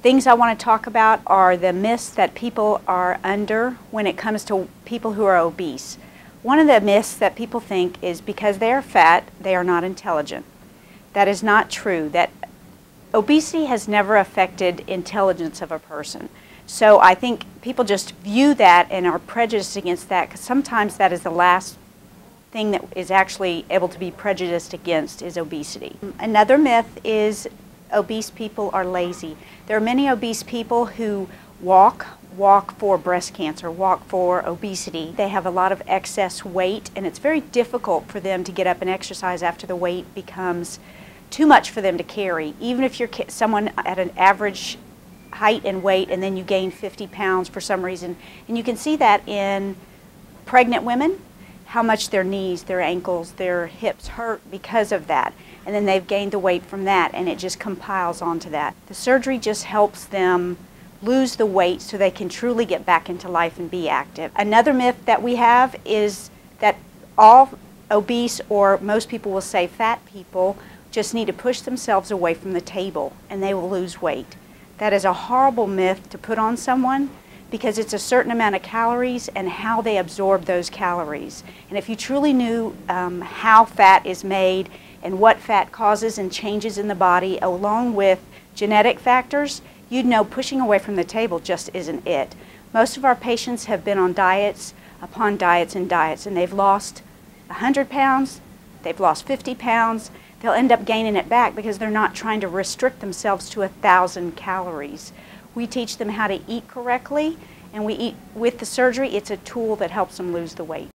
Things I want to talk about are the myths that people are under when it comes to people who are obese. One of the myths that people think is because they are fat, they are not intelligent. That is not true. That obesity has never affected intelligence of a person. So I think people just view that and are prejudiced against that, because sometimes that is the last thing that is actually able to be prejudiced against is obesity. Another myth is obese people are lazy. There are many obese people who walk for breast cancer, walk for obesity. They have a lot of excess weight, and it's very difficult for them to get up and exercise after the weight becomes too much for them to carry. Even if you're someone at an average height and weight and then you gain 50 pounds for some reason, and you can see that in pregnant women, how much their knees, their ankles, their hips hurt because of that. And then they've gained the weight from that, and it just compiles onto that. The surgery just helps them lose the weight so they can truly get back into life and be active. Another myth that we have is that all obese, or most people will say fat people, just need to push themselves away from the table and they will lose weight. That is a horrible myth to put on someone, because it's a certain amount of calories and how they absorb those calories. And if you truly knew how fat is made and what fat causes and changes in the body, along with genetic factors, you'd know pushing away from the table just isn't it. Most of our patients have been on diets upon diets and diets, and they've lost 100 pounds, they've lost 50 pounds, they'll end up gaining it back because they're not trying to restrict themselves to 1,000 calories. We teach them how to eat correctly, and we eat with the surgery. It's a tool that helps them lose the weight.